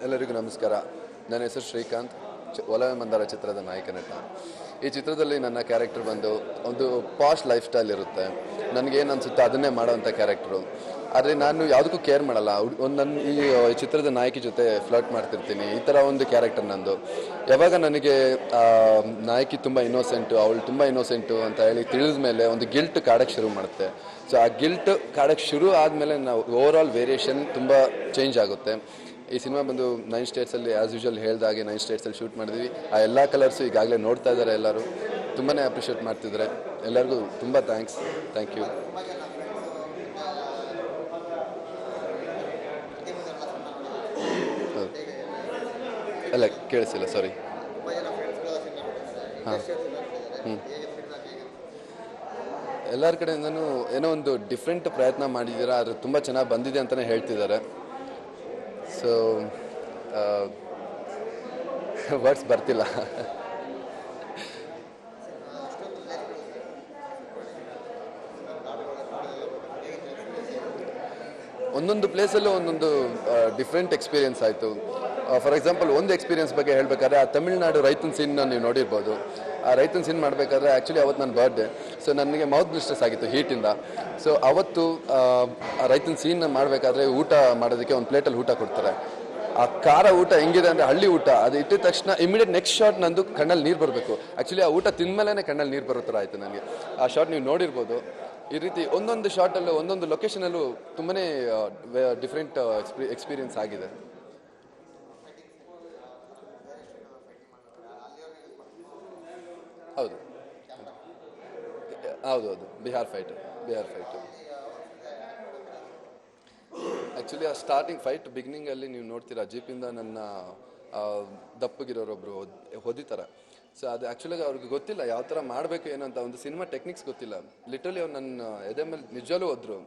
ಎಲ್ಲರಿಗೂ ನಮಸ್ಕಾರ. ನನ್ನ ಹೆಸರು ಶ್ರೀಕಾಂತ್, ಒಲವೇ ಮಂದಾರ ಚಿತ್ರದ ನಾಯಕ ನಟ. ಈ ಚಿತ್ರದಲ್ಲಿ ನನ್ನ ಕ್ಯಾರೆಕ್ಟರ್ ಬಂದು ಒಂದು ಪಾಶ್ ಲೈಫ್ ಸ್ಟೈಲ್ ಇರುತ್ತೆ. ನನಗೇನು ಅನಿಸುತ್ತೆ ಅದನ್ನೇ ಮಾಡೋವಂಥ ಕ್ಯಾರೆಕ್ಟ್ರು. ಆದರೆ ನಾನು ಯಾವುದಕ್ಕೂ ಕೇರ್ ಮಾಡಲ್ಲ. ನನ್ನ ಈ ಚಿತ್ರದ ನಾಯಕಿ ಜೊತೆ ಫ್ಲರ್ಟ್ ಮಾಡ್ತಿರ್ತೀನಿ. ಈ ಥರ ಒಂದು ಕ್ಯಾರೆಕ್ಟರ್ ನಂದು. ಯಾವಾಗ ನನಗೆ ನಾಯಕಿ ತುಂಬ ಇನ್ನೋಸೆಂಟು, ಅವಳು ತುಂಬ ಇನ್ನೋಸೆಂಟು ಅಂತ ಹೇಳಿ ತಿಳಿದ ಮೇಲೆ ಒಂದು ಗಿಲ್ಟ್ ಕಾಡೋಕ್ಕೆ ಶುರು ಮಾಡುತ್ತೆ. ಸೊ ಆ ಗಿಲ್ಟ್ ಕಾಡೋಕ್ಕೆ ಶುರು ಆದಮೇಲೆ ನಾವು ಓವರ್ ಆಲ್ ವೇರಿಯೇಷನ್ ತುಂಬ ಚೇಂಜ್ ಆಗುತ್ತೆ. ಈ ಸಿನಿಮಾ ಬಂದು 9 ಸ್ಟೇಟ್ಸಲ್ಲಿ ಆ್ಯಸ್ ಯೂಶುವಲ್ ಹೇಳ್ದಾಗೆ 9 ಸ್ಟೇಟ್ಸಲ್ಲಿ ಶೂಟ್ ಮಾಡಿದ್ವಿ. ಆ ಎಲ್ಲ ಕಲರ್ಸು ಈಗಾಗಲೇ ನೋಡ್ತಾ ಇದ್ದಾರೆ. ಎಲ್ಲರೂ ತುಂಬಾ ಅಪ್ರಿಷಿಯೇಟ್ ಮಾಡ್ತಿದ್ದಾರೆ. ಎಲ್ಲರಿಗೂ ತುಂಬ ಥ್ಯಾಂಕ್ ಯು. ಅಲ್ಲ ಕೇಳಿಸಿಲ್ಲ, ಸಾರಿ. ಹಾಂ ಎಲ್ಲರ ಕಡೆಯಿಂದನೂ ಏನೋ ಒಂದು ಡಿಫ್ರೆಂಟ್ ಪ್ರಯತ್ನ ಮಾಡಿದ್ದೀರಾ, ಆದರೆ ತುಂಬ ಚೆನ್ನಾಗಿ ಬಂದಿದೆ ಅಂತಲೇ ಹೇಳ್ತಿದ್ದಾರೆ. ಸೊ ವರ್ಡ್ಸ್ ಬರ್ತಿಲ್ಲ. ಒಂದೊಂದು ಪ್ಲೇಸಲ್ಲೂ ಒಂದೊಂದು ಡಿಫ್ರೆಂಟ್ ಎಕ್ಸ್ಪೀರಿಯನ್ಸ್ ಆಯಿತು. ಫಾರ್ ಎಕ್ಸಾಂಪಲ್ ಒಂದು ಎಕ್ಸ್ಪೀರಿಯನ್ಸ್ ಬಗ್ಗೆ ಹೇಳಬೇಕಾದ್ರೆ, ಆ ತಮಿಳ್ನಾಡು ರೈತನ ಸೀನ್ನ ನೀವು ನೋಡಿರ್ಬೋದು. ಆ ರೈತನ ಸೀನ್ ಮಾಡಬೇಕಾದ್ರೆ ಆ್ಯಕ್ಚುಲಿ ಅವತ್ತು ನನ್ನ ಬರ್ಡೇ. ಸೊ ನನಗೆ ಮೌತ್ ಬ್ಲಿಸ್ಟರ್ಸ್ ಆಗಿತ್ತು ಹೀಟಿಂದ. ಸೊ ಅವತ್ತು ಆ ರೈತನ ಸೀನ್ ಮಾಡಬೇಕಾದ್ರೆ ಊಟ ಮಾಡೋದಕ್ಕೆ ಒಂದು ಪ್ಲೇಟಲ್ಲಿ ಊಟ ಕೊಡ್ತಾರೆ. ಆ ಖಾರ ಊಟ ಹೆಂಗಿದೆ ಅಂದರೆ ಹಳ್ಳಿ ಊಟ. ಅದು ಇಟ್ಟಿದ ತಕ್ಷಣ ಇಮಿಡಿಯೇಟ್ ನೆಕ್ಸ್ಟ್ ಶಾಟ್ ನಂದು ಕಣ್ಣಲ್ಲಿ ನೀರು ಬರಬೇಕು. ಆ್ಯಕ್ಚುಲಿ ಆ ಊಟ ತಿಂದಮೇಲೆ ಕಣ್ಣಲ್ಲಿ ನೀರು ಬರೋ ಥರ ಆಯಿತು ನನಗೆ. ಆ ಶಾಟ್ ನೀವು ನೋಡಿರ್ಬೋದು. ಈ ರೀತಿ ಒಂದೊಂದು ಶಾರ್ಟಲ್ಲೂ ಒಂದೊಂದು ಲೊಕೇಶನಲ್ಲೂ ತುಂಬಾ ಡಿಫ್ರೆಂಟ್ ಎಕ್ಸ್ಪೀರಿಯನ್ಸ್ ಆಗಿದೆ. ಹೌದು ಬಿಹಾರ್ ಫೈಟು. ಆ್ಯಕ್ಚುಲಿ ಆ ಸ್ಟಾರ್ಟಿಂಗ್ ಫೈಟ್ ಬಿಗಿನಿಂಗಲ್ಲಿ ನೀವು ನೋಡ್ತೀರಾ, ಜೀಪಿಂದ ನನ್ನ ದಪ್ಪಗಿರೋರೊಬ್ಬರು ಹೊದಿತಾರೆ. ಸೊ ಅದು ಆ್ಯಕ್ಚುಲಾಗಿ ಅವ್ರಿಗೆ ಗೊತ್ತಿಲ್ಲ ಯಾವ ಥರ ಮಾಡಬೇಕು ಏನು ಅಂತ. ಒಂದು ಸಿನಿಮಾ ಟೆಕ್ನಿಕ್ಸ್ ಗೊತ್ತಿಲ್ಲ. ಲಿಟ್ರಲಿ ಅವ್ರು ನನ್ನ ಎದೆ ಮೇಲೆ ನಿಜವೂ ಹೋದ್ರು.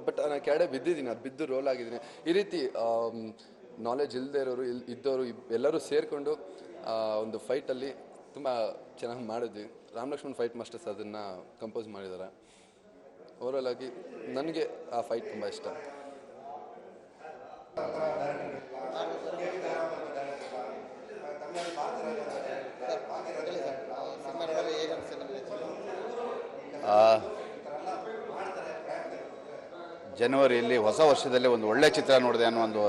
ಬಟ್ ನಾನು ಕೆಳಗಡೆ ಬಿದ್ದಿದ್ದೀನಿ, ಅದು ಬಿದ್ದು ರೋಲ್ ಆಗಿದ್ದೀನಿ. ಈ ರೀತಿ ನಾಲೆಜ್ ಇಲ್ಲದೆ ಇರೋರು ಇದ್ದವರು ಎಲ್ಲರೂ ಸೇರಿಕೊಂಡು ಒಂದು ಫೈಟಲ್ಲಿ ತುಂಬ ಚೆನ್ನಾಗಿ ಮಾಡಿದ್ವಿ. ರಾಮ್ ಲಕ್ಷ್ಮಣ್ ಫೈಟ್ ಮಾಸ್ಟರ್ಸ್ ಅದನ್ನು ಕಂಪೋಸ್ ಮಾಡಿದ್ದಾರೆ. ಓವರಾಲ್ ಆಗಿ ನನಗೆ ಆ ಫೈಟ್ ತುಂಬ ಇಷ್ಟ. ಜನವರಿಯಲ್ಲಿ ಹೊಸ ವರ್ಷದಲ್ಲಿ ಒಂದು ಒಳ್ಳೆಯ ಚಿತ್ರ ನೋಡಿದೆ ಅನ್ನೋ ಒಂದು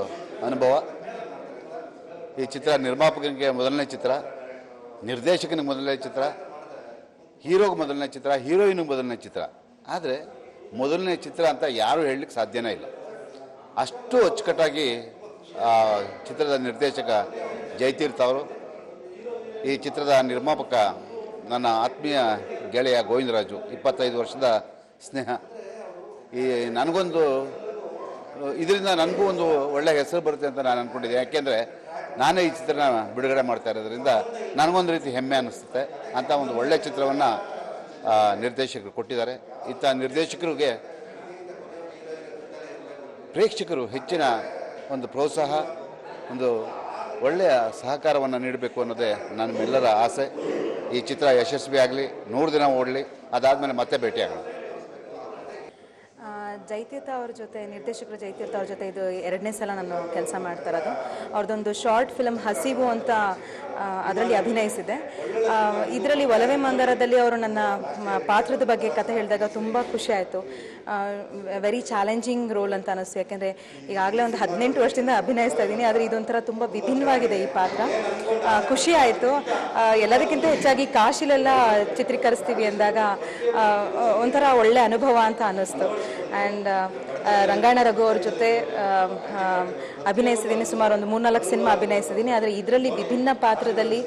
ಅನುಭವ. ಈ ಚಿತ್ರ ನಿರ್ಮಾಪಕನಿಗೆ ಮೊದಲನೇ ಚಿತ್ರ, ನಿರ್ದೇಶಕನಿಗೆ ಮೊದಲನೇ ಚಿತ್ರ, ಹೀರೋಗೆ ಮೊದಲನೇ ಚಿತ್ರ, ಹೀರೋಯಿನ್ಗೆ ಮೊದಲನೇ ಚಿತ್ರ. ಆದರೆ ಮೊದಲನೇ ಚಿತ್ರ ಅಂತ ಯಾರೂ ಹೇಳಲಿಕ್ಕೆ ಸಾಧ್ಯನೇ ಇಲ್ಲ. ಅಷ್ಟು ಅಚ್ಚುಕಟ್ಟಾಗಿ ಚಿತ್ರದ ನಿರ್ದೇಶಕ ಜಯತೀರ್ಥ ಅವರು, ಈ ಚಿತ್ರದ ನಿರ್ಮಾಪಕ ನನ್ನ ಆತ್ಮೀಯ ಗೆಳೆಯ ಗೋವಿಂದರಾಜು, 25 ವರ್ಷದ ಸ್ನೇಹ. ಇದರಿಂದ ನನಗೂ ಒಂದು ಒಳ್ಳೆಯ ಹೆಸರು ಬರುತ್ತೆ ಅಂತ ನಾನು ಅಂದ್ಕೊಂಡಿದ್ದೆ. ಯಾಕೆಂದರೆ ನಾನೇ ಈ ಚಿತ್ರನ ಬಿಡುಗಡೆ ಮಾಡ್ತಾ ಇರೋದ್ರಿಂದ ನನಗೊಂದು ರೀತಿ ಹೆಮ್ಮೆ ಅನ್ನಿಸುತ್ತೆ. ಅಂಥ ಒಂದು ಒಳ್ಳೆಯ ಚಿತ್ರವನ್ನು ನಿರ್ದೇಶಕರು ಕೊಟ್ಟಿದ್ದಾರೆ. ಇಂಥ ನಿರ್ದೇಶಕರಿಗೆ ಪ್ರೇಕ್ಷಕರು ಹೆಚ್ಚಿನ ಒಂದು ಪ್ರೋತ್ಸಾಹ, ಒಂದು ಒಳ್ಳೆಯ ಸಹಕಾರವನ್ನು ನೀಡಬೇಕು ಅನ್ನೋದೇ ನಮ್ಮೆಲ್ಲರ ಆಸೆ. ಈ ಚಿತ್ರ ಯಶಸ್ವಿ ಆಗಲಿ, 100 ದಿನ ಓಡಲಿ, ಅದಾದಮೇಲೆ ಮತ್ತೆ ಭೇಟಿಯಾಗೋಣ. ಜಯತೀರ್ಥ ಅವ್ರ ಜೊತೆ, ನಿರ್ದೇಶಕರು ಜಯತೀರ್ಥ ಅವ್ರ ಜೊತೆ ಇದು 2ನೇ ಸಲ ನಾನು ಕೆಲಸ ಮಾಡ್ತಾ ಇರೋದು. ಅವ್ರದ್ದೊಂದು ಶಾರ್ಟ್ ಫಿಲಮ್ ಹಸಿವು ಅಂತ ಅದರಲ್ಲಿ ಅಭಿನಯಿಸಿದೆ. ಇದರಲ್ಲಿ ಒಲವೇ ಮಂದಾರದಲ್ಲಿ ಅವರು ನನ್ನ ಪಾತ್ರದ ಬಗ್ಗೆ ಕತೆ ಹೇಳಿದಾಗ ತುಂಬ ಖುಷಿ ಆಯಿತು. ವೆರಿ ಚಾಲೆಂಜಿಂಗ್ ರೋಲ್ ಅಂತ ಅನ್ನಿಸ್ತು. ಯಾಕೆಂದರೆ ಈಗಾಗಲೇ ಒಂದು 18 ವರ್ಷದಿಂದ ಅಭಿನಯಿಸ್ತಾ ಇದ್ದೀನಿ. ಆದರೆ ಇದೊಂಥರ ತುಂಬ ವಿಭಿನ್ನವಾಗಿದೆ ಈ ಪಾತ್ರ. ಖುಷಿ ಆಯಿತು. ಎಲ್ಲದಕ್ಕಿಂತ ಹೆಚ್ಚಾಗಿ ಕಾಶಿಲೆಲ್ಲ ಚಿತ್ರೀಕರಿಸ್ತೀವಿ ಅಂದಾಗ ಒಂಥರ ಒಳ್ಳೆ ಅನುಭವ ಅಂತ ಅನ್ನಿಸ್ತು. ಆ್ಯಂಡ್ ರಂಗಾಯಣ ರಘು ಅವ್ರ ಜೊತೆ ಅಭಿನಯಿಸಿದ್ದೀನಿ. ಸುಮಾರು ಒಂದು 3-4 ಸಿನಿಮಾ ಅಭಿನಯಿಸಿದ್ದೀನಿ. ಆದರೆ ಇದರಲ್ಲಿ ವಿಭಿನ್ನ ಪಾತ್ರದಲ್ಲಿ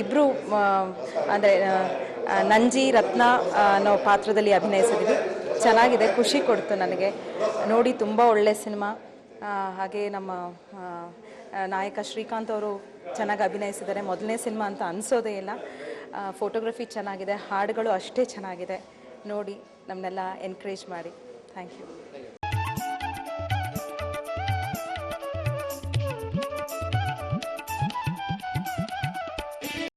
ಇಬ್ಬರು ಅಂದರೆ ನಂಜಿ ರತ್ನ ಅನ್ನೋ ಪಾತ್ರದಲ್ಲಿ ಅಭಿನಯಿಸಿದ್ದೀವಿ. ಚೆನ್ನಾಗಿದೆ, ಖುಷಿ ಕೊಡ್ತು ನನಗೆ ನೋಡಿ. ತುಂಬ ಒಳ್ಳೆಯ ಸಿನಿಮಾ. ಹಾಗೆ ನಮ್ಮ ನಾಯಕ ಶ್ರೀಕಾಂತ್ ಅವರು ಚೆನ್ನಾಗಿ ಅಭಿನಯಿಸಿದ್ದಾರೆ. ಮೊದಲನೇ ಸಿನಿಮಾ ಅಂತ ಅನಿಸೋದೇ ಇಲ್ಲ. ಫೋಟೋಗ್ರಫಿ ಚೆನ್ನಾಗಿದೆ, ಹಾಡುಗಳು ಅಷ್ಟೇ ಚೆನ್ನಾಗಿದೆ. ನೋಡಿ ನಮ್ಮನ್ನೆಲ್ಲ ಎನ್ಕರೇಜ್ ಮಾಡಿ. Thank you.